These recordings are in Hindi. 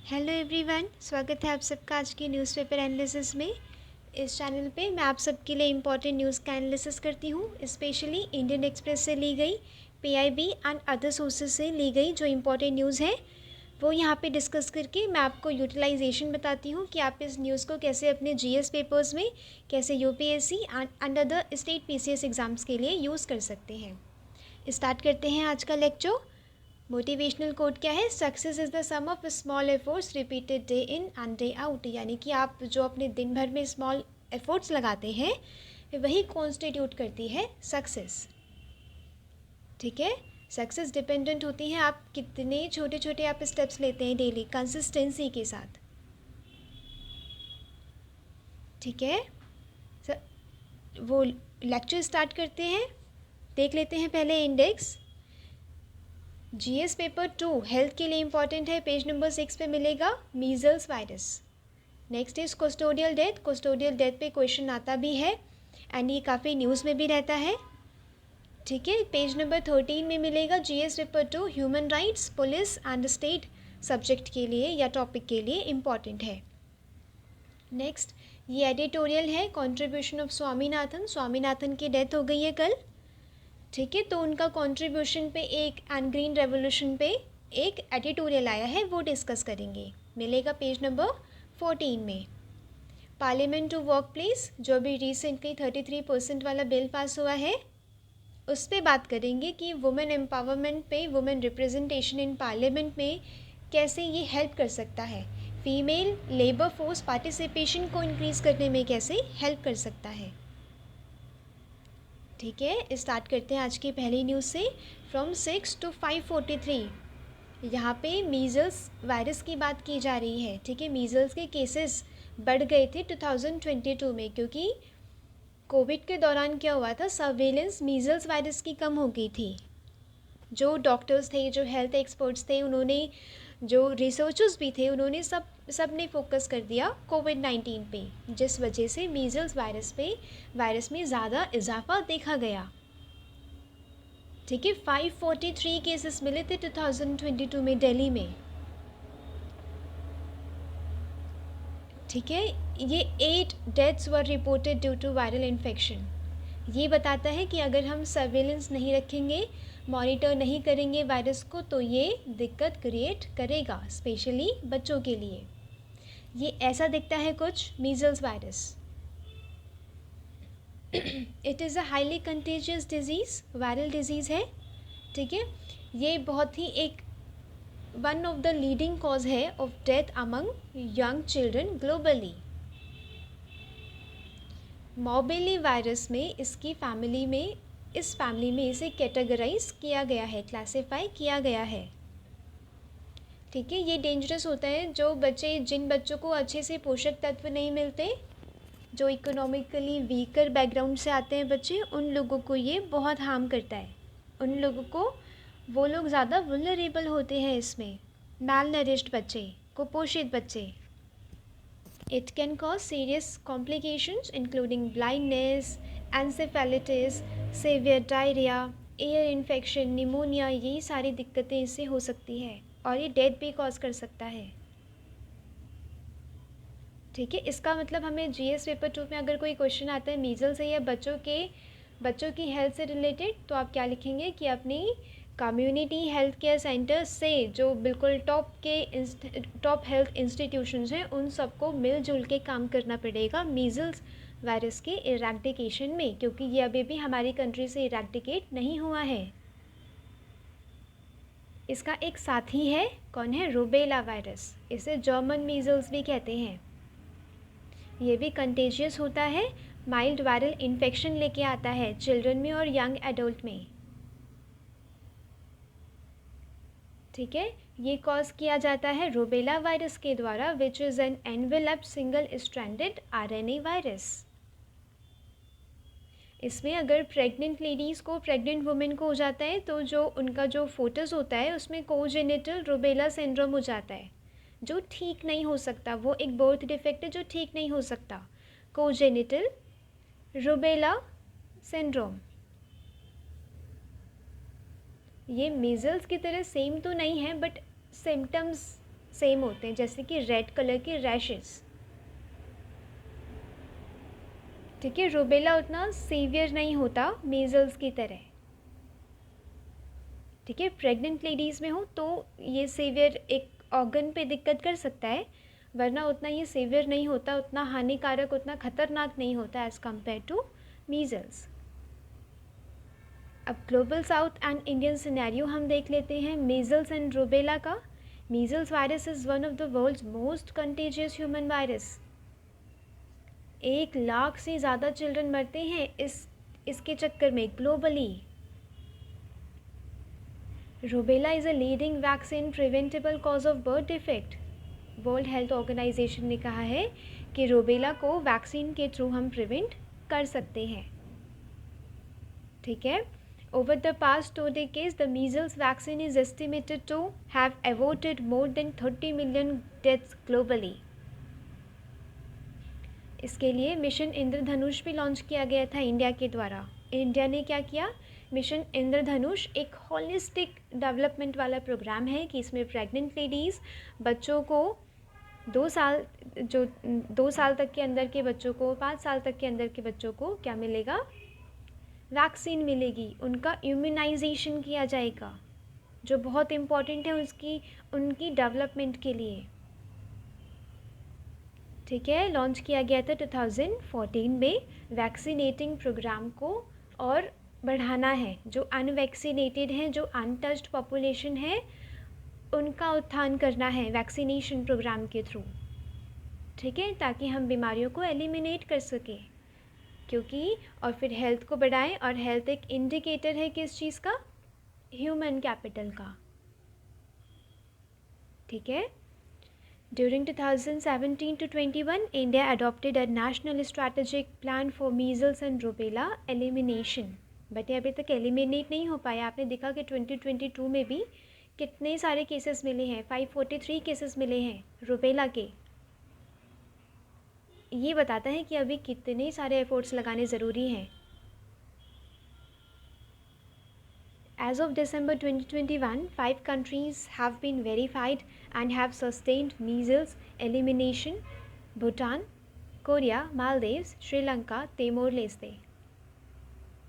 हेलो एवरीवन, स्वागत है आप सबका आज की न्यूज़पेपर एनालिसिस में। इस चैनल पे मैं आप सबके लिए इम्पॉर्टेंट न्यूज़ का एनालिसिस करती हूँ, स्पेशली इंडियन एक्सप्रेस से ली गई, पीआईबी एंड अदर सोर्सेज से ली गई जो इम्पॉर्टेंट न्यूज़ है वो यहाँ पे डिस्कस करके मैं आपको यूटिलाइजेशन बताती हूँ कि आप इस न्यूज़ को कैसे अपने जीएस पेपर्स में, कैसे UPSC and other state PCS exams के लिए यूज़ कर सकते हैं। स्टार्ट करते हैं आज का लेक्चर। मोटिवेशनल कोट क्या है? Success is the sum of small efforts repeated day in and day out. यानी कि आप जो अपने दिन भर में स्मॉल एफर्ट्स लगाते हैं वही कॉन्स्टिट्यूट करती है सक्सेस। ठीक है, सक्सेस डिपेंडेंट होती है आप कितने छोटे छोटे आप स्टेप्स लेते हैं डेली कंसिस्टेंसी के साथ। ठीक है, वो लेक्चर स्टार्ट करते हैं। देख लेते हैं पहले इंडेक्स। जीएस पेपर 2 हेल्थ के लिए इंपॉर्टेंट है, पेज नंबर 6 पे मिलेगा measles virus. Next is custodial death. Custodial death पे क्वेश्चन आता भी है एंड ये काफ़ी न्यूज़ में भी रहता है। ठीक है, पेज नंबर 13 में मिलेगा GS paper 2 human rights, police and state subject के लिए या टॉपिक के लिए इम्पॉर्टेंट है। नेक्स्ट ये एडिटोरियल है, कॉन्ट्रीब्यूशन ऑफ स्वामीनाथन। स्वामीनाथन की डेथ हो गई है कल। ठीक है, तो उनका कंट्रीब्यूशन पे एक एंड ग्रीन रेवोल्यूशन पे एक एडिटोरियल आया है, वो डिस्कस करेंगे। मिलेगा पेज नंबर 14 में। पार्लियामेंट टू वर्क प्लेस, जो अभी रिसेंटली 33% वाला बिल पास हुआ है, उस पर बात करेंगे कि वुमेन एम्पावरमेंट पे, वुमेन रिप्रेजेंटेशन इन पार्लियामेंट में कैसे ये हेल्प कर सकता है, फीमेल लेबर फोर्स पार्टिसिपेशन को इंक्रीज़ करने में कैसे हेल्प कर सकता है। ठीक है, स्टार्ट करते हैं आज की पहली न्यूज़ से। फ्रॉम 6 to 543 यहाँ पे मीज़ल्स वायरस की बात की जा रही है। ठीक है, मीज़ल्स के केसेस बढ़ गए थे 2022 में, क्योंकि कोविड के दौरान क्या हुआ था, सर्वेलेंस मीज़ल्स वायरस की कम हो गई थी। जो डॉक्टर्स थे, जो हेल्थ एक्सपर्ट्स थे, उन्होंने, जो रिसर्चर्स भी थे, उन्होंने सब ने फोकस कर दिया कोविड-19 पे, जिस वजह से मीज़ल्स वायरस में ज़्यादा इजाफा देखा गया। ठीक है, 543 केसेस मिले थे 2022 में दिल्ली में। ठीक है, ये 8 deaths were reported due to viral infection. ये बताता है कि अगर हम सर्वेलेंस नहीं रखेंगे, मॉनिटर नहीं करेंगे वायरस को, तो ये दिक्कत क्रिएट करेगा, स्पेशली बच्चों के लिए। ये ऐसा दिखता है कुछ measles virus. It is a highly contagious disease, viral disease है। ठीक है, ये बहुत ही एक one of the leading cause है of death among young children globally. Morbilli virus में इस फैमिली में इसे कैटेगराइज किया गया है, क्लासिफाई किया गया है। ठीक है, ये डेंजरस होता है जिन बच्चों को अच्छे से पोषक तत्व नहीं मिलते, जो इकोनॉमिकली वीकर बैकग्राउंड से आते हैं बच्चे, उन लोगों को ये बहुत हार्म करता है। उन लोगों को, वो लोग ज़्यादा वुलनरेबल होते हैं इसमें, मैल नरिश्ड बच्चे, कुपोषित बच्चे। It can cause serious complications including blindness, encephalitis, severe diarrhea, ear infection, pneumonia। यही सारी दिक्कतें इससे हो सकती है और ये डेथ भी कॉज कर सकता है। ठीक है, इसका मतलब हमें जीएस पेपर 2 में अगर कोई क्वेश्चन आता है मीज़ल्स से या बच्चों की हेल्थ से रिलेटेड, तो आप क्या लिखेंगे कि अपनी कम्युनिटी हेल्थ केयर सेंटर से, जो बिल्कुल टॉप हेल्थ इंस्टीट्यूशंस हैं, उन सबको मिलजुल के काम करना पड़ेगा मीज़ल्स वायरस के इरेडिकेशन में, क्योंकि ये अभी भी हमारी कंट्री से इरेडिकेट नहीं हुआ है। इसका एक साथी है, कौन है? Rubella virus. इसे जर्मन मीज़ल्स भी कहते हैं। ये भी कंटेजियस होता है, माइल्ड वायरल इन्फेक्शन लेके आता है चिल्ड्रन में और यंग एडल्ट में। ठीक है, ये कॉज किया जाता है रूबेला वायरस के द्वारा, which is an enveloped single stranded RNA virus. इसमें अगर प्रेग्नेंट लेडीज़ को, प्रेग्नेंट वुमेन को हो जाता है, तो जो उनका जो फोटस होता है उसमें कोजेनिटल रूबेला सिंड्रोम हो जाता है, जो ठीक नहीं हो सकता। वो एक बर्थ डिफेक्ट है जो ठीक नहीं हो सकता, कोजेनिटल रूबेला सिंड्रोम। ये मीज़ल्स की तरह सेम तो नहीं है, बट सिम्टम्स सेम होते हैं, जैसे कि रेड कलर के रैशेस। ठीक है, रूबेला उतना सीवियर नहीं होता मीज़ल्स की तरह। ठीक है, प्रेग्नेंट लेडीज़ में हो तो ये सीवियर एक ऑर्गन पे दिक्कत कर सकता है, वरना उतना ये सीवियर नहीं होता, उतना हानिकारक, उतना ख़तरनाक नहीं होता एज़ कम्पेयर टू मीज़ल्स। अब global south and Indian scenario हम देख लेते हैं मीज़ल्स एंड रूबेला का। Measles virus is one of the world's most contagious human virus. 1 lakh से ज़्यादा चिल्ड्रन मरते हैं इसके चक्कर में globally. Rubella is a leading vaccine preventable cause of birth defect. World Health Organization ने कहा है कि रूबेला को वैक्सीन के थ्रू हम प्रिवेंट कर सकते हैं। ठीक है, over the past 2 decades the measles vaccine is estimated to have averted more than 30 million deaths globally. इसके लिए मिशन इंद्रधनुष भी लॉन्च किया गया था इंडिया के द्वारा। इंडिया ने क्या किया, मिशन इंद्रधनुष एक होलिस्टिक डेवलपमेंट वाला प्रोग्राम है कि इसमें प्रेग्नेंट लेडीज़, बच्चों को 2 साल तक के अंदर के बच्चों को, 5 साल तक के अंदर के बच्चों को क्या मिलेगा, वैक्सीन मिलेगी, उनका इम्यूनाइजेशन किया जाएगा, जो बहुत इम्पॉर्टेंट है उनकी डेवलपमेंट के लिए। ठीक है, लॉन्च किया गया था 2014 में। वैक्सीनेटिंग प्रोग्राम को और बढ़ाना है, जो अनवैक्सीनेटेड हैं, जो अनटच्ड पॉपुलेशन है, उनका उत्थान करना है वैक्सीनेशन प्रोग्राम के थ्रू। ठीक है, ताकि हम बीमारियों को एलिमिनेट कर सकें, क्योंकि और फिर हेल्थ को बढ़ाएं, और हेल्थ एक इंडिकेटर है किस चीज़ का, ह्यूमन कैपिटल का। ठीक है, during 2017 to 21 India adopted a national strategic plan for measles and rubella elimination, but ये अभी तक एलिमिनेट नहीं हो पाया। आपने देखा कि 2022 में भी कितने सारे केसेस मिले हैं, 543 केसेस मिले हैं रूबेला के। ये बताता है कि अभी कितने सारे एफर्ट्स लगाने ज़रूरी हैं। As of December 2021, 5 countries have been verified and have sustained measles elimination: Bhutan, Korea, Maldives, Sri Lanka, Timor Leste.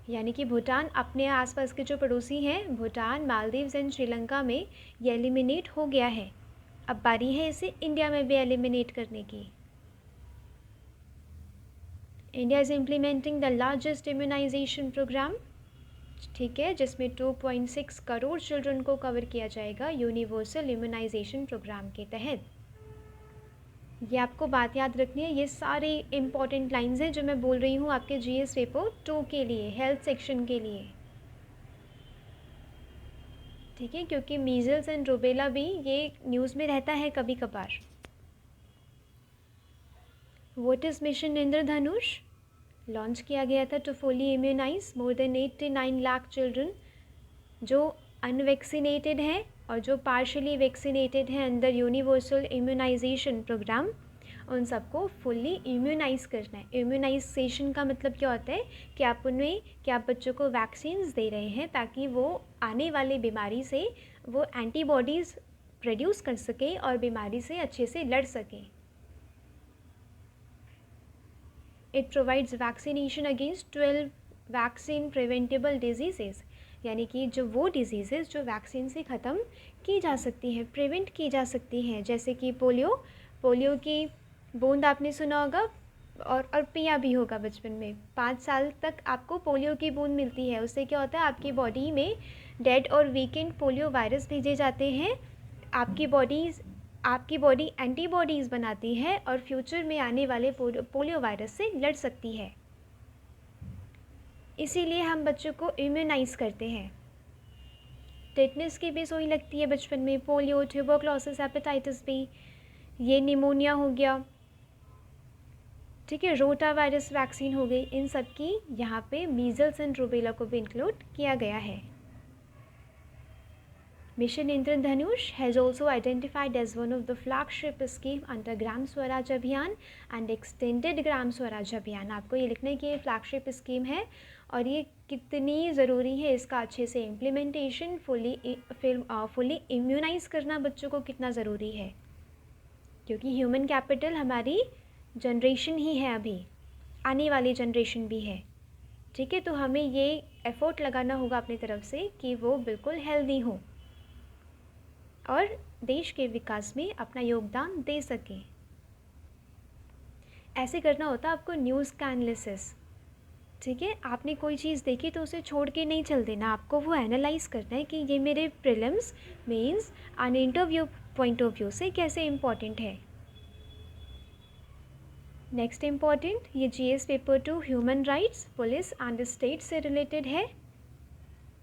यानी कि भूटान अपने आसपास के जो पड़ोसी हैं, भूटान, मालदीव्स एंड श्रीलंका में ये एलिमिनेट हो गया है। अब बारी है इसे इंडिया में भी एलिमिनेट करने की। India is implementing the largest immunisation programme. ठीक है, जिसमें 2.6 करोड़ चिल्ड्रन को कवर किया जाएगा यूनिवर्सल इम्यूनाइजेशन प्रोग्राम के तहत। ये आपको बात याद रखनी है, ये सारे इम्पॉर्टेंट लाइंस हैं जो मैं बोल रही हूँ आपके जीएस पेपर 2 के लिए, हेल्थ सेक्शन के लिए। ठीक है, क्योंकि मीजल्स एंड रूबेला भी ये न्यूज़ में रहता है कभी कभार। What is Mission Indradhanush? Launch किया गया था to fully immunise more than 89 lakh children जो अनवैक्सीनेटेड हैं और जो पार्शली वैक्सीनेटेड हैं अंडर यूनिवर्सल इम्यूनाइजेशन प्रोग्राम, उन सबको फुल्ली इम्यूनाइज़ करना है। इम्यूनाइजेशन का मतलब क्या होता है कि आप बच्चों को वैक्सीन्स दे रहे हैं ताकि वो आने वाली बीमारी से वो एंटीबॉडीज़ प्रोड्यूस कर सकें और बीमारी से अच्छे से लड़ सकें। It provides vaccination against 12 vaccine preventable diseases, यानी कि जो वो डिजीज़ेज़ जो वैक्सीन से ख़त्म की जा सकती हैं, प्रिवेंट की जा सकती हैं, जैसे कि पोलियो की बूंद आपने सुना होगा और पिया भी होगा बचपन में। 5 साल तक आपको पोलियो की बूंद मिलती है। उससे क्या होता है, आपकी बॉडी में डेड और वीकेंड पोलियो वायरस भेजे जाते हैं। आपकी बॉडी एंटीबॉडीज़ बनाती है और फ्यूचर में आने वाले पोलियो वायरस से लड़ सकती है। इसीलिए हम बच्चों को इम्यूनाइज़ करते हैं। टेटनस की भी सुई लगती है बचपन में, पोलियो, ट्यूबरक्लोसिस, हेपेटाइटिस बी, ये निमोनिया हो गया। ठीक है, रोटा वायरस वैक्सीन हो गई। इन सब की यहाँ पे मीजल्स एंड रूबेला को भी इंक्लूड किया गया है। Mission Indradhanush has also identified as one of the flagship scheme under Gram Swaraj Abhiyan and extended Gram Swaraj Abhiyan। आपको ये लिखना है कि ये फ्लैगशिप स्कीम है और ये कितनी ज़रूरी है, इसका अच्छे से इम्प्लीमेंटेशन, फुली इम्यूनाइज़ करना बच्चों को कितना ज़रूरी है। क्योंकि ह्यूमन कैपिटल हमारी जनरेशन ही है, अभी आने वाली जनरेशन भी है। ठीक है, तो हमें ये एफर्ट लगाना होगा अपनी तरफ से कि वो बिल्कुल हेल्दी हो और देश के विकास में अपना योगदान दे सकें। ऐसे करना होता है आपको न्यूज़ का एनालिसिस। ठीक है, आपने कोई चीज़ देखी तो उसे छोड़ के नहीं चल देना, आपको वो एनालाइज करना है कि ये मेरे prelims, mains and interview point of view से कैसे इम्पॉर्टेंट है। नेक्स्ट इम्पॉर्टेंट, ये GS paper 2 human rights, police and state से रिलेटेड है।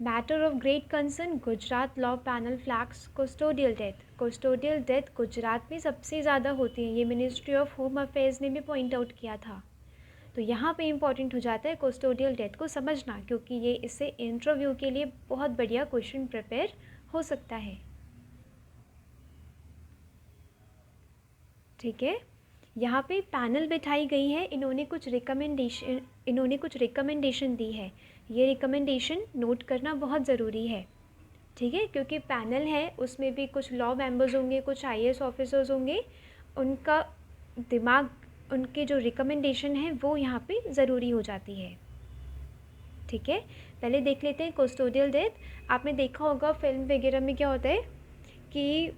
Matter of great concern, Gujarat law panel flags custodial death. Custodial death Gujarat में सबसे ज़्यादा होती है, ये मिनिस्ट्री ऑफ होम अफेयर्स ने भी पॉइंट आउट किया था। तो यहाँ पे इम्पॉर्टेंट हो जाता है कस्टोडियल डेथ को समझना, क्योंकि ये इससे इंटरव्यू के लिए बहुत बढ़िया क्वेश्चन प्रिपेयर हो सकता है। ठीक है, यहाँ पे पैनल बिठाई गई है, इन्होंने कुछ रिकमेंडेशन दी है। ये रिकमेंडेशन नोट करना बहुत ज़रूरी है। ठीक है, क्योंकि पैनल है, उसमें भी कुछ लॉ मेंबर्स होंगे, कुछ आईएएस ऑफिसर्स होंगे, उनका दिमाग, उनके जो रिकमेंडेशन है वो यहाँ पे ज़रूरी हो जाती है। ठीक है, पहले देख लेते हैं कस्टोडियल डेथ। आपने देखा होगा फिल्म वगैरह में क्या होता है कि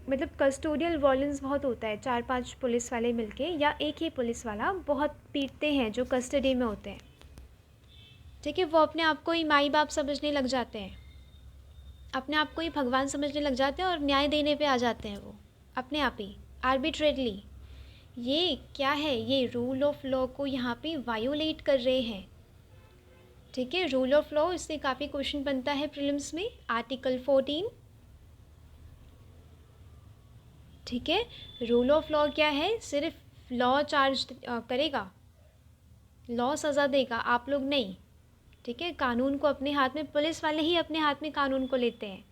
मतलब कस्टोडियल वायलेंस बहुत होता है, 4-5 पुलिस वाले मिलके या एक ही पुलिस वाला बहुत पीटते हैं जो कस्टडी में होते हैं। ठीक है, वो अपने आप को ही माई बाप समझने लग जाते हैं, अपने आप को ही भगवान समझने लग जाते हैं और न्याय देने पे आ जाते हैं वो अपने आप ही आर्बिट्रेटली। ये क्या है, ये रूल ऑफ लॉ को यहाँ पे वायोलेट कर रहे हैं। ठीक है, रूल ऑफ लॉ, इससे काफ़ी क्वेश्चन बनता है प्रीलिम्स में। आर्टिकल 14। ठीक है, रूल ऑफ लॉ क्या है, सिर्फ लॉ चार्ज करेगा, लॉ सज़ा देगा, आप लोग नहीं। ठीक है, कानून को अपने हाथ में, पुलिस वाले ही अपने हाथ में कानून को लेते हैं।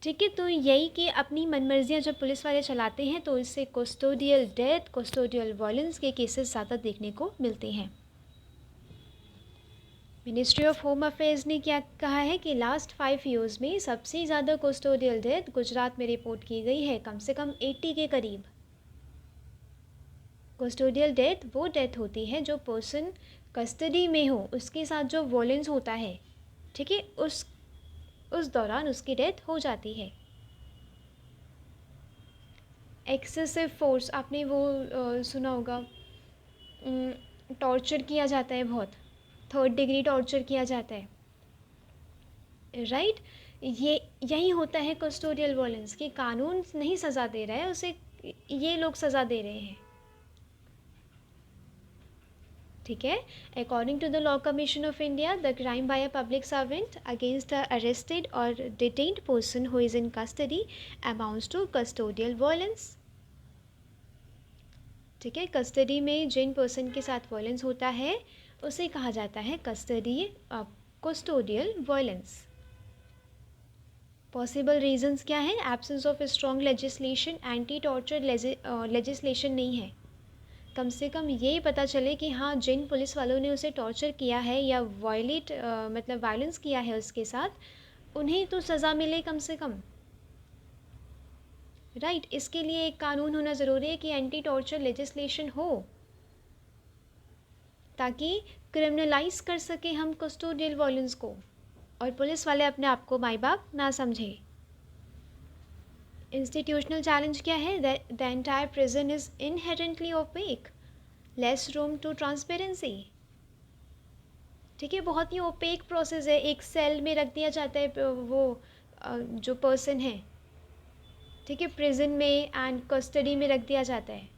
ठीक है, तो यही कि अपनी मनमर्जियाँ जब पुलिस वाले चलाते हैं तो इससे कस्टोडियल डेथ, कस्टोडियल वायलेंस के केसेस ज़्यादा देखने को मिलते हैं। मिनिस्ट्री ऑफ होम अफेयर्स ने क्या कहा है कि लास्ट 5 ईयर्स में सबसे ज़्यादा कस्टोडियल डेथ गुजरात में रिपोर्ट की गई है, कम से कम 80 के करीब। कस्टोडियल डेथ वो डेथ होती है जो पर्सन कस्टडी में हो, उसके साथ जो वायलेंस होता है, ठीक है, उस दौरान उसकी डेथ हो जाती है। एक्सेसिव फोर्स, आपने वो सुना होगा, टॉर्चर किया जाता है बहुत, 3rd डिग्री टॉर्चर किया जाता है, राइट। यही होता है कस्टोडियल वायलेंस कि कानून नहीं सज़ा दे रहा है उसे, ये लोग सज़ा दे रहे हैं। ठीक है, according to the law commission of India, the crime by a public servant against a arrested और detained person who is in custody amounts to custodial violence. ठीक है, कस्टडी में जिन पर्सन के साथ वायलेंस होता है उसे कहा जाता है कस्टोडियल वायलेंस। पॉसिबल रीजंस क्या है, absence of strong legislation, anti torture legislation नहीं है। कम से कम ये पता चले कि हाँ, जिन पुलिस वालों ने उसे टॉर्चर किया है या मतलब वायलेंस किया है उसके साथ, उन्हें तो सज़ा मिले कम से कम, राइट। इसके लिए एक कानून होना ज़रूरी है कि एंटी टॉर्चर लेजिस्लेशन हो, ताकि क्रिमिनलाइज कर सके हम कस्टोडियल वायलेंस को और पुलिस वाले अपने आप को माई बाप ना समझे। इंस्टीट्यूशनल चैलेंज क्या है, the entire prison is inherently opaque, less room to transparency. ठीक है, बहुत ही ओपेक प्रोसेस है, एक सेल में रख दिया जाता है वो जो पर्सन है, ठीक है, प्रिजन में एंड कस्टडी में रख दिया जाता है।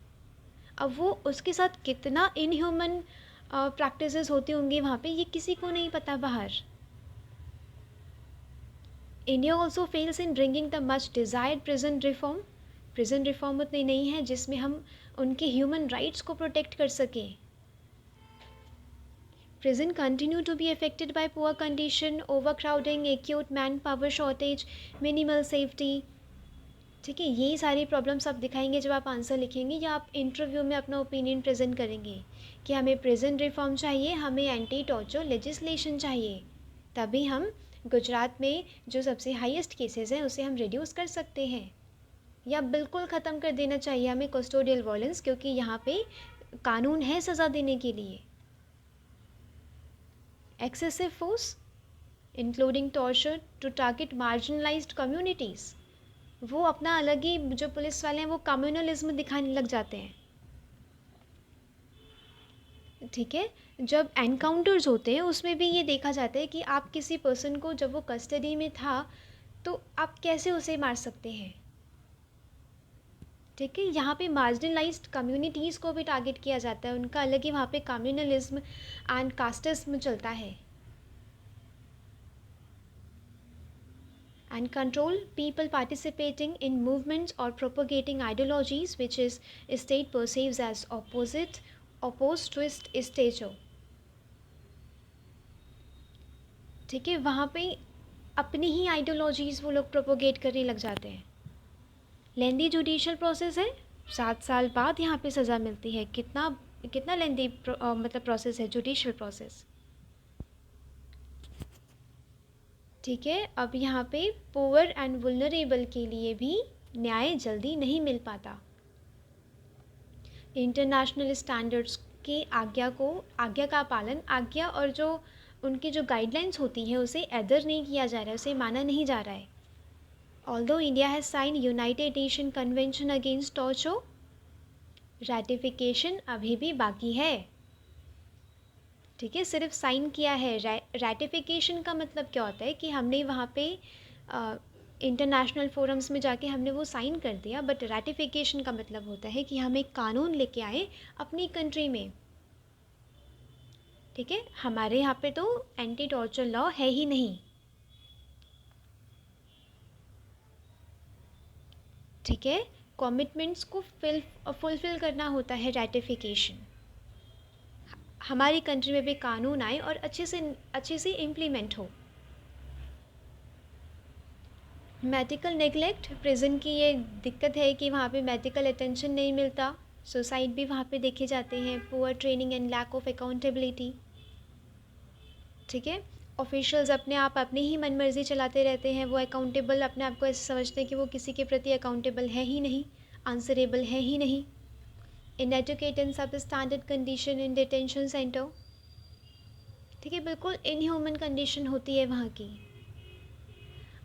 अब वो उसके साथ कितना इनह्यूमन प्रैक्टिसेस होती होंगी वहाँ पे, ये किसी को नहीं पता बाहर। India also fails in bringing the much desired prison reform. Prison reform उतनी नहीं है जिसमें हम उनके ह्यूमन राइट्स को प्रोटेक्ट कर सकें। Prison continue to be affected by poor condition, overcrowding, acute manpower shortage, minimal safety। ठीक है, यही सारी प्रॉब्लम्स आप दिखाएंगे जब आप आंसर लिखेंगे या आप इंटरव्यू में अपना ओपिनियन प्रेजेंट करेंगे कि हमें प्रिजन रिफॉर्म चाहिए, हमें एंटी टॉर्चर लेजिस्लेशन चाहिए, तभी हम गुजरात में जो सबसे हाईएस्ट केसेस हैं उसे हम रिड्यूस कर सकते हैं। या बिल्कुल ख़त्म कर देना चाहिए हमें कस्टोडियल वायलेंस, क्योंकि यहाँ पे कानून है सज़ा देने के लिए। Excessive force including torture to target marginalised communities, वो अपना अलग ही, जो पुलिस वाले हैं वो कम्युनलिज्म दिखाने लग जाते हैं। ठीक है, जब एनकाउंटर्स होते हैं उसमें भी ये देखा जाता है कि आप किसी पर्सन को, जब वो कस्टडी में था, तो आप कैसे उसे मार सकते हैं। ठीक है, यहाँ पे मार्जिनलाइज्ड कम्युनिटीज़ को भी टारगेट किया जाता है, उनका अलग ही वहाँ पे कम्युनलिज्म एंड कास्टिज्म चलता है। And control people participating in movements or propagating ideologies which is state perceives as opposed to its stature। ठीक है, वहाँ पे अपनी ही आइडियोलॉजीज़ वो लोग प्रोपोगेट करने लग जाते हैं। लेंदी जुडिशियल प्रोसेस है, 7 साल बाद यहाँ पे सज़ा मिलती है। कितना लेंदी मतलब प्रोसेस है जुडिशियल प्रोसेस। ठीक है, अब यहाँ पे पुअर एंड वुल्नरेबल के लिए भी न्याय जल्दी नहीं मिल पाता। इंटरनेशनल स्टैंडर्ड्स की आज्ञा का पालन, आज्ञा और जो उनकी जो गाइडलाइंस होती हैं उसे एडर नहीं किया जा रहा है, उसे माना नहीं जा रहा है। Although India has sign United Nation convention against torture, ratification अभी भी बाकी है। ठीक है, सिर्फ साइन किया है। रैटिफिकेशन का मतलब क्या होता है कि हमने वहाँ पे इंटरनेशनल फोरम्स में जाके हमने वो साइन कर दिया, बट रैटिफिकेशन का मतलब होता है कि हम एक कानून लेके आए अपनी कंट्री में। ठीक है, हमारे यहाँ पे तो एंटी टॉर्चर लॉ है ही नहीं। ठीक है, कमिटमेंट्स को फुलफिल करना होता है रैटिफिकेशन। हमारी कंट्री में भी कानून आए और अच्छे से इम्प्लीमेंट हो। मेडिकल नेगलेक्ट, प्रिजन की ये दिक्कत है कि वहाँ पे मेडिकल अटेंशन नहीं मिलता। सुसाइड भी वहाँ पे देखे जाते हैं। Poor training and lack of accountability. ठीक है, ऑफिशियल्स अपनी ही मनमर्जी चलाते रहते हैं। वो अकाउंटेबल अपने आप को ऐसे समझते हैं कि वो किसी के प्रति अकाउंटेबल है ही नहीं, आंसरेबल है ही नहीं। इनएडुकेटेड एंड सब standard condition in detention centre. ठीक है, बिल्कुल इनह्यूमन कंडीशन होती है वहाँ की।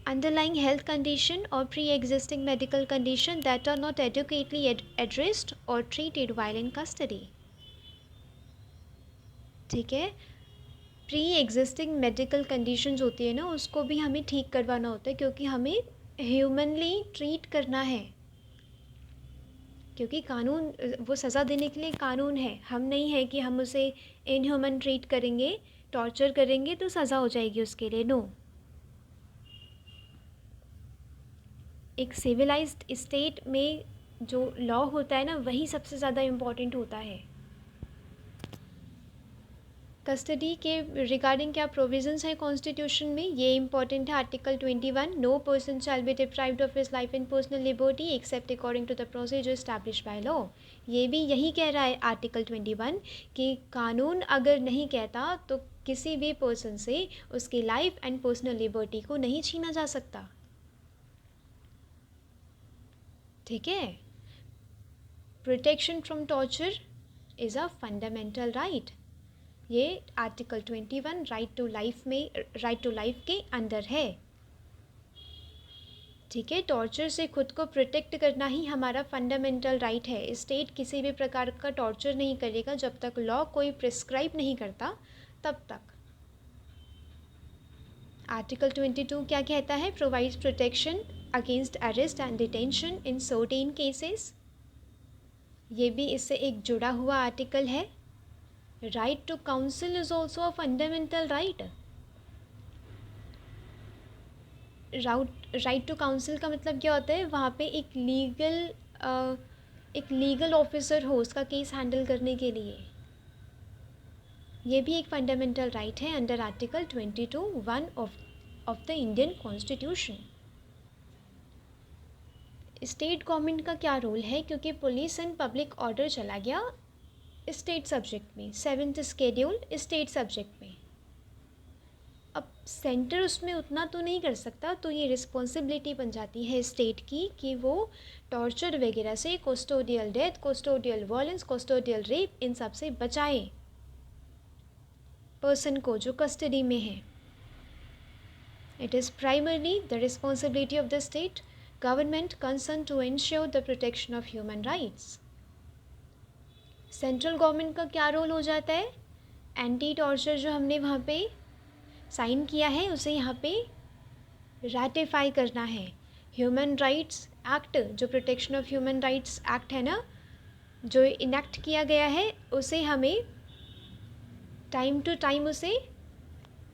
underlying health condition or pre-existing medical condition that are not adequately addressed or treated while in custody। ठीक है, प्री एग्जिस्टिंग मेडिकल कंडीशंस होती है ना, उसको भी हमें ठीक करवाना होता है, क्योंकि हमें ह्यूमनली ट्रीट करना है। क्योंकि कानून, वो सज़ा देने के लिए कानून है, हम नहीं है कि हम उसे इनह्यूमन ट्रीट करेंगे, टॉर्चर करेंगे तो सज़ा हो जाएगी उसके लिए। नो, एक सिविलाइज्ड स्टेट में जो लॉ होता है ना, वही सबसे ज़्यादा इम्पॉर्टेंट होता है। कस्टडी के रिगार्डिंग क्या प्रोविजंस है कॉन्स्टिट्यूशन में, ये इंपॉर्टेंट है। Article 21, no person shall be deprived of his life and personal liberty except according to the procedure established by law. ये भी यही कह रहा है आर्टिकल 21 कि कानून अगर नहीं कहता तो किसी भी पर्सन से उसकी लाइफ एंड पर्सनल लिबर्टी को नहीं छीना जा सकता। ठीक है, protection from torture is a fundamental right. ये आर्टिकल 21 राइट टू लाइफ के अंदर है। ठीक है, टॉर्चर से खुद को प्रोटेक्ट करना ही हमारा फंडामेंटल राइट है। स्टेट किसी भी प्रकार का टॉर्चर नहीं करेगा जब तक लॉ कोई प्रिस्क्राइब नहीं करता, तब तक। आर्टिकल 22 क्या कहता है, provides protection against arrest and detention in certain cases. ये भी इससे एक जुड़ा हुआ आर्टिकल है। Right to counsel is also a fundamental right. Right to counsel का मतलब क्या होता है, वहाँ पे एक लीगल ऑफिसर हो उसका केस हैंडल करने के लिए। ये भी एक फंडामेंटल राइट है under article 22(1) of the Indian constitution. State government का क्या रोल है, क्योंकि पुलिस एंड पब्लिक ऑर्डर चला गया स्टेट सब्जेक्ट में, 7th शेड्यूल स्टेट सब्जेक्ट में। अब सेंटर उसमें उतना तो नहीं कर सकता, तो ये रिस्पॉन्सिबिलिटी बन जाती है स्टेट की कि वो टॉर्चर वगैरह से, custodial death, custodial violence, custodial rape, इन सब से बचाए पर्सन को जो कस्टडी में है. It is primarily the responsibility of the state government concern to ensure the protection of human rights. Central government का क्या रोल हो जाता है? एंटी टॉर्चर जो हमने वहाँ पे साइन किया है उसे यहाँ पे रैटिफाई करना है. ह्यूमन राइट्स एक्ट, जो protection of human rights act है ना, जो इनेक्ट किया गया है, उसे हमें टाइम टू टाइम उसे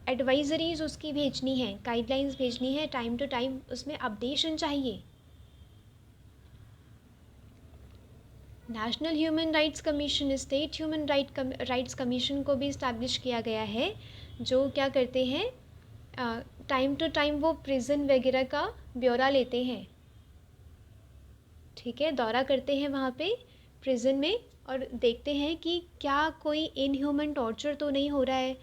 एडवाइजरीज उसकी भेजनी है, गाइडलाइंस भेजनी है, टाइम टू टाइम उसमें अपडेशन चाहिए. National human rights commission, state human rights commission को भी इस्टेब्लिश किया गया है, जो क्या करते हैं, टाइम टू टाइम वो प्रिजन वगैरह का ब्यौरा लेते हैं. ठीक है, दौरा करते हैं वहाँ पे प्रिजन में और देखते हैं कि क्या कोई इनह्यूमन टॉर्चर तो नहीं हो रहा है.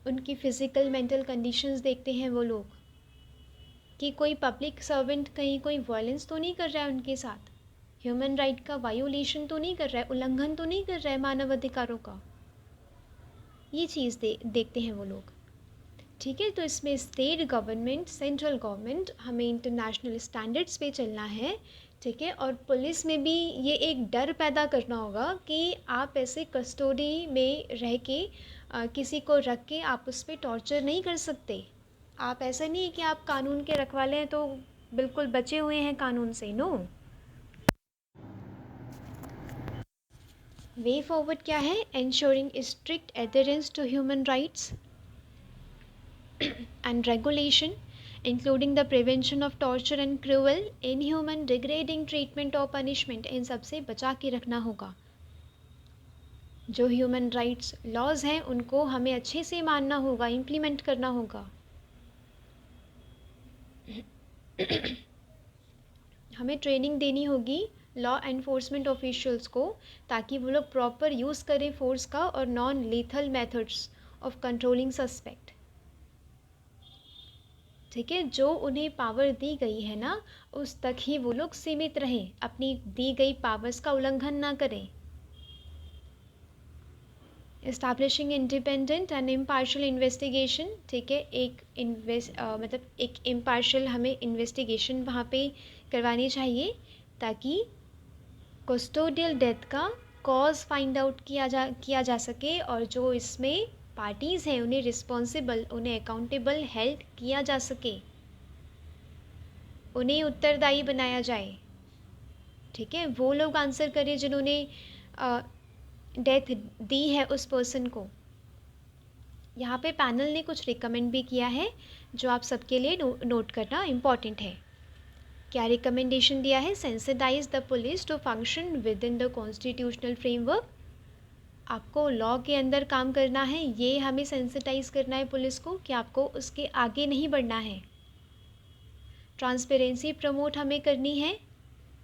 उनकी फ़िज़िकल मेंटल कंडीशंस देखते हैं वो लोग, कि कोई पब्लिक सर्वेंट कहीं कोई वायलेंस तो नहीं कर रहा है उनके साथ, ह्यूमन राइट का वायोलेशन तो नहीं कर रहा है, उल्लंघन तो नहीं कर रहा है मानव अधिकारों का. ये चीज़ देखते हैं वो लोग. ठीक है, तो इसमें स्टेट गवर्नमेंट, सेंट्रल गवर्नमेंट, हमें इंटरनेशनल स्टैंडर्ड्स पे चलना है. ठीक है, और पुलिस में भी ये एक डर पैदा करना होगा कि आप ऐसे कस्टडी में रह के किसी को रख के आप उस पर टॉर्चर नहीं कर सकते. आप ऐसा नहीं है कि आप कानून के रखवाले हैं तो बिल्कुल बचे हुए हैं कानून से. नो. वे फॉरवर्ड क्या है? Ensuring strict adherence to human rights and regulation, including the prevention of torture and cruel, inhuman, degrading treatment or punishment. इन सब से बचा के रखना होगा. जो ह्यूमन राइट्स लॉज हैं उनको हमें अच्छे से मानना होगा, इम्प्लीमेंट करना होगा. हमें ट्रेनिंग देनी होगी लॉ एनफोर्समेंट ऑफिशियल्स को, ताकि वो लोग प्रॉपर यूज़ करें फोर्स का और non lethal methods of controlling suspect. ठीक है, जो उन्हें पावर दी गई है ना, उस तक ही वो लोग सीमित रहें, अपनी दी गई पावर्स का उल्लंघन ना करें. Establishing independent and impartial investigation. ठीक है, मतलब एक इम्पार्शियल हमें इन्वेस्टिगेशन वहाँ पे करवानी चाहिए, ताकि कस्टोडियल डेथ का कॉज फाइंड आउट किया जा सके, और जो इसमें पार्टीज़ हैं उन्हें रिस्पॉन्सिबल, उन्हें अकाउंटेबल हेल्ड किया जा सके, उन्हें उत्तरदायी बनाया जाए. ठीक है, वो लोग आंसर करें जिन्होंने डेथ दी है उस पर्सन को. यहाँ पे पैनल ने कुछ रिकमेंड भी किया है जो आप सबके लिए नोट करना इम्पॉर्टेंट है. क्या रिकमेंडेशन दिया है? Sensitise the police to function within the constitutional framework. आपको लॉ के अंदर काम करना है, ये हमें सेंसिटाइज करना है पुलिस को कि आपको उसके आगे नहीं बढ़ना है. ट्रांसपेरेंसी प्रमोट हमें करनी है.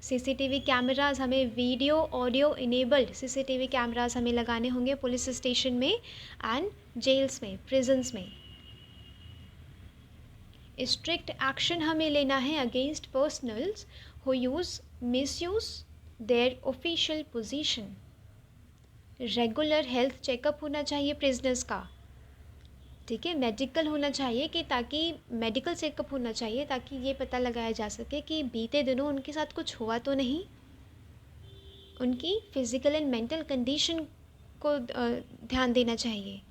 सीसीटीवी कैमरास, हमें video audio enabled CCTV cameras हमें लगाने होंगे पुलिस स्टेशन में एंड जेल्स में, प्रिजन्स में. स्ट्रिक्ट एक्शन हमें लेना है against personnels who misuse their official position. Regular health checkup होना चाहिए प्रिजनर्स का. ठीक है, मेडिकल होना चाहिए, कि ताकि मेडिकल चेकअप होना चाहिए ताकि ये पता लगाया जा सके कि बीते दिनों उनके साथ कुछ हुआ तो नहीं. उनकी फिज़िकल एंड मेंटल कंडीशन को ध्यान देना चाहिए.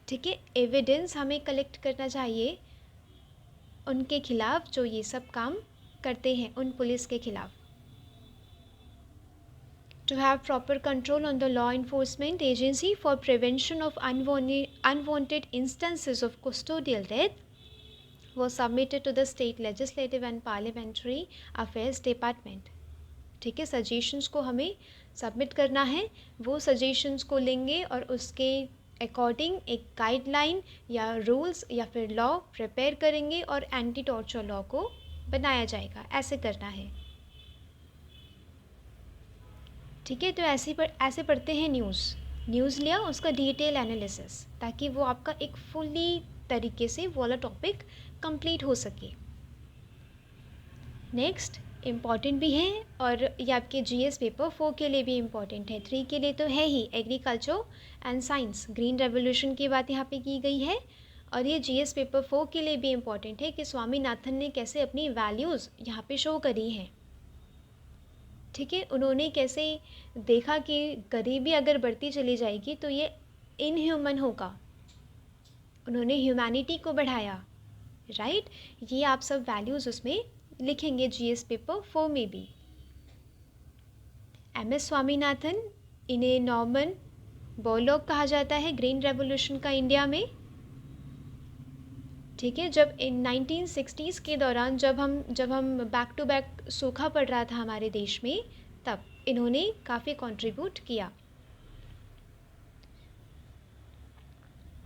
ठीक है, एविडेंस हमें कलेक्ट करना चाहिए उनके खिलाफ जो ये सब काम करते हैं, उन पुलिस के खिलाफ. To have proper control on the law enforcement agency for prevention of unwanted instances of custodial death was submitted to the state legislative and parliamentary affairs department. ठीक है, सजेशंस को हमें सबमिट करना है. वो सजेशंस को लेंगे और उसके अकॉर्डिंग एक गाइडलाइन या रूल्स या फिर लॉ प्रिपेयर करेंगे और एंटी टॉर्चर लॉ को बनाया जाएगा. ऐसे करना है. ठीक है, तो ऐसे पढ़ते हैं न्यूज़. न्यूज़ लिया, उसका डिटेल एनालिसिस, ताकि वो आपका एक फुल्ली तरीके से वो वाला टॉपिक कंप्लीट हो सके। नेक्स्ट इम्पॉर्टेंट भी है, और ये आपके जीएस पेपर 4 के लिए भी इम्पॉर्टेंट है, 3 के लिए तो है ही, agriculture and science, green revolution की बात यहाँ पे की गई है। और ये जीएस पेपर 4 के लिए भी इम्पॉर्टेंट है कि स्वामीनाथन ने कैसे अपनी वैल्यूज़ यहाँ पे शो करी हैं। ठीक है, उन्होंने कैसे देखा कि गरीबी अगर बढ़ती चली जाएगी तो ये इनह्यूमन होगा, उन्होंने ह्यूमैनिटी को बढ़ाया, राइट। ये आप सब वैल्यूज़ उसमें लिखेंगे जीएस पेपर 4 में भी। एमएस स्वामीनाथन, इन्हें नॉर्मन बोरलॉग कहा जाता है ग्रीन रेवोल्यूशन का इंडिया में। ठीक है, जब इन 1960s के दौरान जब हम बैक टू बैक सूखा पड़ रहा था हमारे देश में, तब इन्होंने काफ़ी कंट्रीब्यूट किया।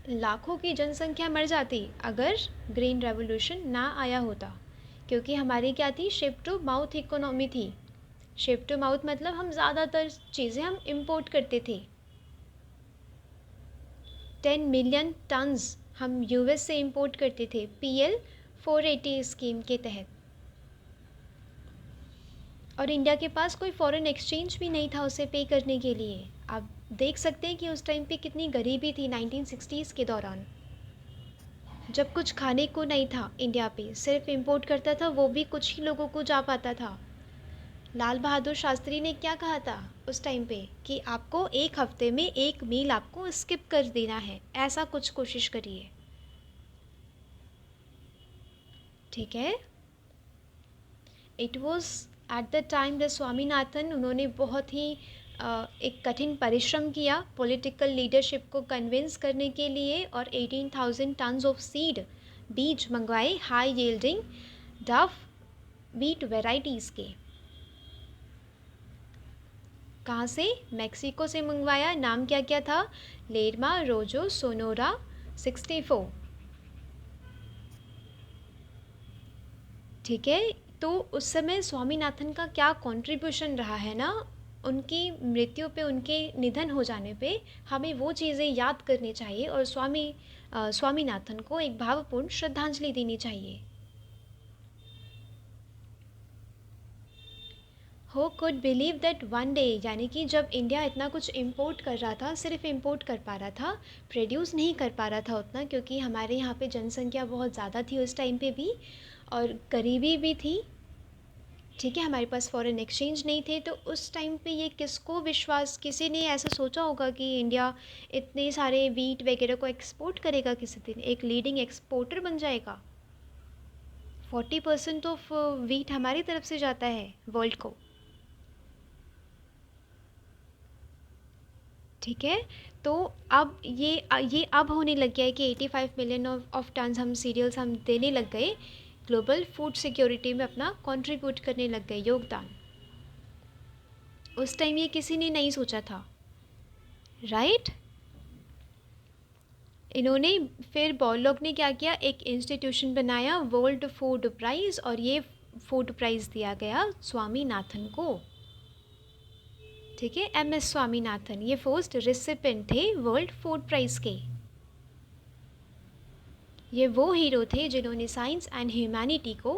लाखों की जनसंख्या मर जाती अगर ग्रीन रेवोल्यूशन ना आया होता, क्योंकि हमारी क्या थी, शिप टू माउथ इकोनॉमी थी। शिप टू माउथ मतलब हम ज़्यादातर चीज़ें हम इंपोर्ट करते थे। 10 मिलियन टन्स हम यूएस से इंपोर्ट करते थे PL 480 स्कीम के तहत। और इंडिया के पास कोई फॉरेन एक्सचेंज भी नहीं था उसे पे करने के लिए। आप देख सकते हैं कि उस टाइम पे कितनी गरीबी थी 1960s के दौरान, जब कुछ खाने को नहीं था इंडिया पे, सिर्फ इंपोर्ट करता था, वो भी कुछ ही लोगों को जा पाता था। लाल बहादुर शास्त्री ने क्या कहा था उस टाइम पे कि आपको एक हफ्ते में एक मील आपको स्किप कर देना है, ऐसा कुछ कोशिश करिए। ठीक है, it was at the time the Swaminathan, उन्होंने बहुत ही एक कठिन परिश्रम किया पॉलिटिकल लीडरशिप को कन्विंस करने के लिए, और 18,000 टन्स ऑफ सीड, बीज मंगवाए हाई यील्डिंग डफ व्हीट वेराइटीज़ के। कहाँ से? मैक्सिको से मंगवाया। नाम क्या क्या था? लेरमा, रोजो, सोनोरा 64। ठीक है, तो उस समय स्वामीनाथन का क्या कंट्रीब्यूशन रहा है ना, उनकी मृत्यु पे, उनके निधन हो जाने पे हमें वो चीज़ें याद करनी चाहिए और स्वामीनाथन को एक भावपूर्ण श्रद्धांजलि देनी चाहिए। हो could believe that one day, यानी कि जब इंडिया इतना कुछ इंपोर्ट कर रहा था, सिर्फ इंपोर्ट कर पा रहा था, प्रोड्यूस नहीं कर पा रहा था उतना, क्योंकि हमारे यहाँ पे जनसंख्या बहुत ज़्यादा थी उस टाइम पे भी, और गरीबी भी थी। ठीक है, हमारे पास फॉरेन एक्सचेंज नहीं थे, तो उस टाइम पे ये किसको विश्वास, किसी ने ऐसा सोचा होगा कि इंडिया इतने सारे वीट वगैरह को एक्सपोर्ट करेगा, किसी दिन एक लीडिंग एक्सपोर्टर बन जाएगा। 40% ऑफ वीट हमारी तरफ से जाता है वर्ल्ड को। ठीक है, तो अब ये अब होने लग गया है कि 85 मिलियन ऑफ टन्स हम सीरियल्स हम देने लग गए, ग्लोबल फूड सिक्योरिटी में अपना कंट्रीब्यूट करने लग गए, योगदान। उस टाइम ये किसी ने नहीं सोचा था, राइट। इन्होंने फिर बोरलॉग ने क्या किया, एक इंस्टीट्यूशन बनाया, वर्ल्ड फूड प्राइज़, और ये फूड प्राइज़ दिया गया स्वामीनाथन को। ठीक है, MS स्वामीनाथन ये फर्स्ट रिसिपेंट थे वर्ल्ड फूड प्राइज़ के। ये वो हीरो थे जिन्होंने साइंस एंड ह्यूमैनिटी को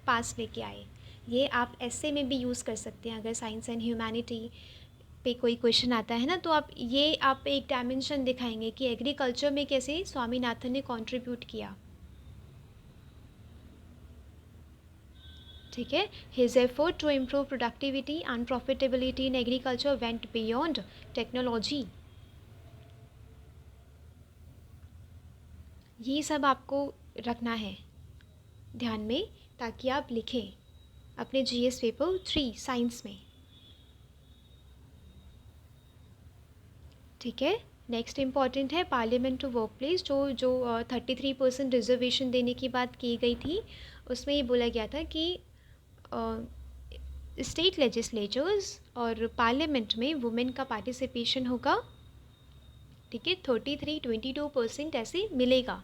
पास लेके आए। ये आप ऐसे में भी यूज़ कर सकते हैं, अगर साइंस एंड ह्यूमैनिटी पे कोई क्वेश्चन आता है ना, तो आप एक डायमेंशन दिखाएंगे कि एग्रीकल्चर में कैसे स्वामीनाथन ने कंट्रीब्यूट किया। ठीक है, his effort to improve productivity and profitability in agriculture went beyond technology. ये सब आपको रखना है ध्यान में, ताकि आप लिखें अपने GS पेपर 3 साइंस में। ठीक है, नेक्स्ट इम्पॉर्टेंट है पार्लियामेंट टू वर्क प्लेस, जो 33% रिजर्वेशन देने की बात की गई थी, उसमें ये बोला गया था कि स्टेट लेजिस्लेचर्स और पार्लियामेंट में वुमेन का पार्टिसिपेशन होगा। ठीक है, 22% ऐसे मिलेगा।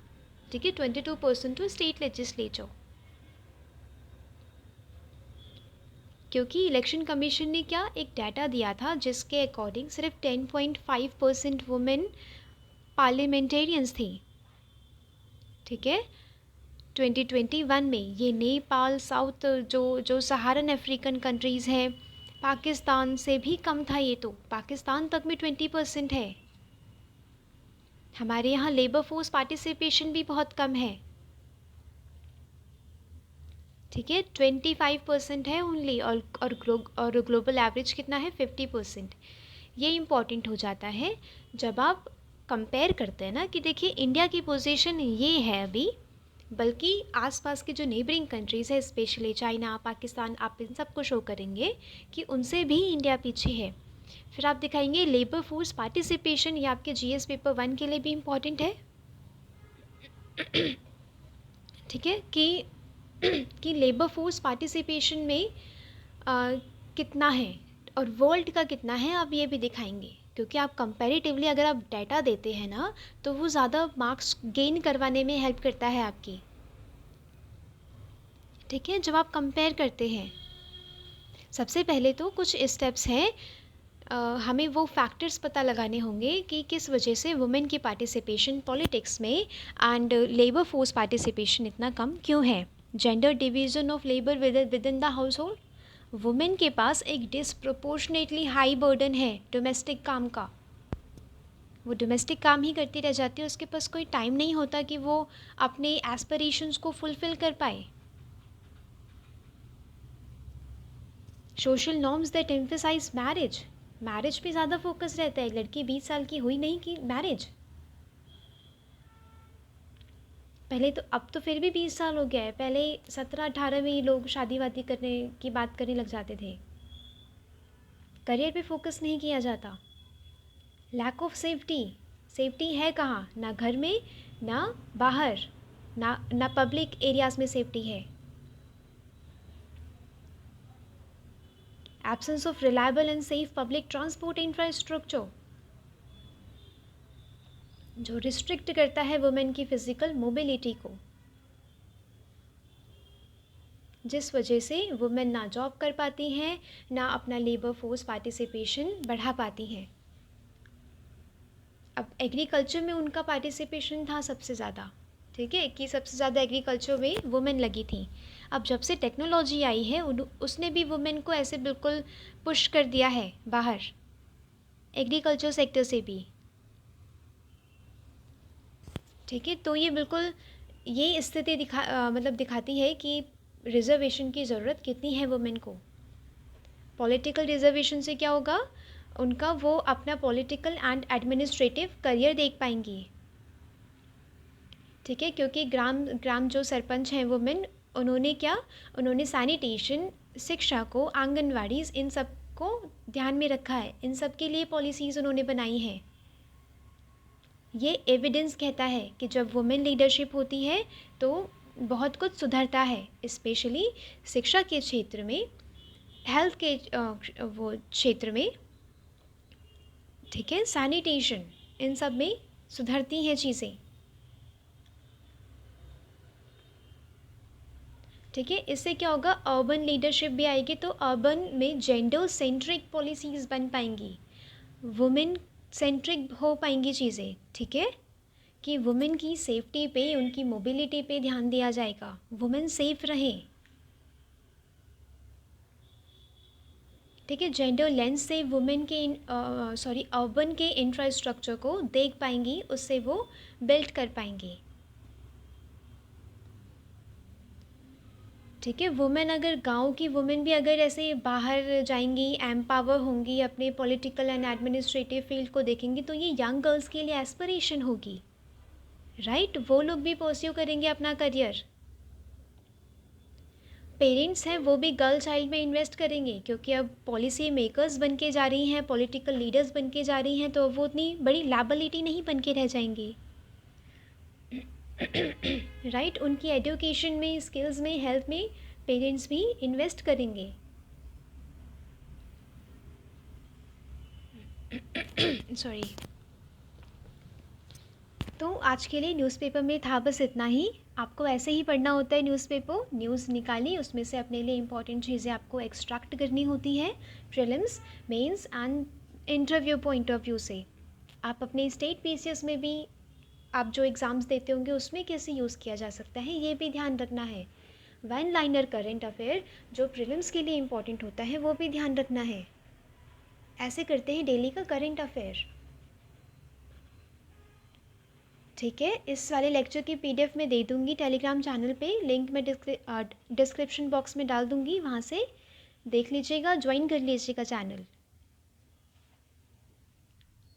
ठीक है, 22% टू स्टेट लेजिस्लेचर। क्योंकि इलेक्शन कमीशन ने क्या एक डाटा दिया था जिसके अकॉर्डिंग सिर्फ 10.5% वुमेन पार्लियामेंटेरियंस थी, ठीक है, 2021 में। ये नेपाल, साउथ जो सहारन अफ्रीकन कंट्रीज़ हैं, पाकिस्तान से भी कम था ये, तो पाकिस्तान तक में 20% है। हमारे यहाँ लेबर फोर्स पार्टिसिपेशन भी बहुत कम है, ठीक है, 25% है ओनली, और ग्लोबल एवरेज कितना है, 50%। ये इम्पॉर्टेंट हो जाता है जब आप कंपेयर करते हैं ना कि देखिए इंडिया की पोजीशन ये है अभी, बल्कि आसपास के जो नेबरिंग कंट्रीज़ है, स्पेशली चाइना, पाकिस्तान, आप इन सबको शो करेंगे कि उनसे भी इंडिया पीछे है। फिर आप दिखाएंगे लेबर फोर्स पार्टिसिपेशन, ये आपके जीएस पेपर 1 के लिए भी इम्पॉर्टेंट है, ठीक है, कि लेबर फोर्स पार्टिसिपेशन में कितना है और वर्ल्ड का कितना है, आप ये भी दिखाएंगे। क्योंकि आप कंपैरेटिवली अगर आप डाटा देते हैं ना, तो वो ज़्यादा मार्क्स गेन करवाने में हेल्प करता है आपकी, ठीक है, जब आप कंपेयर करते हैं। सबसे पहले तो कुछ स्टेप्स हैं, हमें वो फैक्टर्स पता लगाने होंगे कि किस वजह से वुमेन की पार्टिसिपेशन पॉलिटिक्स में एंड लेबर फोर्स पार्टिसिपेशन इतना कम क्यों है। Gender division of labour with in the house hold, women के पास एक डिसप्रोपोर्शनेटली हाई बर्डन है डोमेस्टिक काम का, वो डोमेस्टिक काम ही करती रह जाती है, उसके पास कोई टाइम नहीं होता कि वो अपने एस्पिरेशंस को फुलफ़िल कर पाए। Social norms that emphasise marriage पे ज़्यादा फोकस रहता है, लड़की 20 साल की हुई नहीं कि मैरिज, पहले तो, अब तो फिर भी 20 साल हो गया है, पहले 17-18 में ही लोग शादी वादी करने की बात करने लग जाते थे। करियर पे फोकस नहीं किया जाता। लैक ऑफ सेफ्टी है कहाँ, ना घर में, ना बाहर, ना पब्लिक एरियाज़ में सेफ्टी है। Absence of reliable and safe public transport infrastructure, जो रिस्ट्रिक्ट करता है वुमेन की फ़िज़िकल मोबिलिटी को, जिस वजह से वुमेन ना जॉब कर पाती हैं, ना अपना लेबर फोर्स पार्टिसिपेशन बढ़ा पाती हैं। अब एग्रीकल्चर में उनका पार्टिसिपेशन था सबसे ज़्यादा, ठीक है, कि सबसे ज़्यादा एग्रीकल्चर में वुमेन लगी थी। अब जब से टेक्नोलॉजी आई है उसने भी वुमेन को ऐसे बिल्कुल पुश कर दिया है बाहर, एग्रीकल्चर सेक्टर से भी, ठीक है। तो ये बिल्कुल ये स्थिति मतलब दिखाती है कि रिज़र्वेशन की ज़रूरत कितनी है वुमेन को। पॉलिटिकल रिज़र्वेशन से क्या होगा, उनका वो अपना पॉलिटिकल एंड एडमिनिस्ट्रेटिव करियर देख पाएंगी, ठीक है, क्योंकि ग्राम जो सरपंच हैं वुमेन, उन्होंने सैनिटेशन, शिक्षा को, आंगनवाड़ीज़, इन सब को ध्यान में रखा है, इन सब के लिए पॉलिसीज़ उन्होंने बनाई हैं। ये एविडेंस कहता है कि जब वुमेन लीडरशिप होती है तो बहुत कुछ सुधरता है, स्पेशली शिक्षा के क्षेत्र में, हेल्थ के वो क्षेत्र में, ठीक है, सैनिटेशन, इन सब में सुधरती हैं चीज़ें, ठीक है। इससे क्या होगा, अर्बन लीडरशिप भी आएगी, तो अर्बन में जेंडर सेंट्रिक पॉलिसीज़ बन पाएंगी, वुमेन सेंट्रिक हो पाएंगी चीज़ें, ठीक है, कि वुमेन की सेफ्टी पे, उनकी मोबिलिटी पे ध्यान दिया जाएगा, वुमेन सेफ रहें, ठीक है। जेंडर लेंस से वुमेन के अर्बन के इंफ्रास्ट्रक्चर को देख पाएंगी, उससे वो बिल्ड कर पाएंगी, ठीक है। वुमेन अगर गांव की वुमेन भी अगर ऐसे बाहर जाएंगी, एम्पावर होंगी, अपने पॉलिटिकल एंड एडमिनिस्ट्रेटिव फील्ड को देखेंगी, तो ये यंग गर्ल्स के लिए एस्पिरेशन होगी, राइट, वो लोग भी परस्यू करेंगे अपना करियर। पेरेंट्स हैं वो भी गर्ल चाइल्ड में इन्वेस्ट करेंगे, क्योंकि अब पॉलिसी मेकर्स बन के जा रही हैं, पॉलिटिकल लीडर्स बन के जा रही हैं, तो वो उतनी बड़ी लायबिलिटी नहीं बन के रह जाएंगी, राइट। उनकी एजुकेशन में, स्किल्स में, हेल्थ में पेरेंट्स भी इन्वेस्ट करेंगे। सॉरी। तो आज के लिए न्यूज़पेपर में था बस इतना ही। आपको ऐसे ही पढ़ना होता है न्यूज़पेपर। न्यूज़ निकाली, उसमें से अपने लिए इम्पॉर्टेंट चीज़ें आपको एक्सट्रैक्ट करनी होती है prelims, mains and interview point of view से। आप अपने स्टेट पीसीएस में भी आप जो एग्ज़ाम्स देते होंगे उसमें कैसे यूज़ किया जा सकता है ये भी ध्यान रखना है। वन लाइनर करंट अफेयर जो प्रीलिम्स के लिए इम्पॉर्टेंट होता है वो भी ध्यान रखना है। ऐसे करते हैं डेली का करंट अफेयर। ठीक है, इस वाले लेक्चर की पीडीएफ मैं दे दूँगी टेलीग्राम चैनल पे, लिंक मैं डिस्क्रिप्शन बॉक्स में डाल दूँगी, वहाँ से देख लीजिएगा, ज्वाइन कर लीजिएगा चैनल।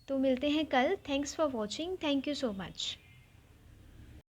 तो मिलते हैं कल। Thanks for watching, thank you so much.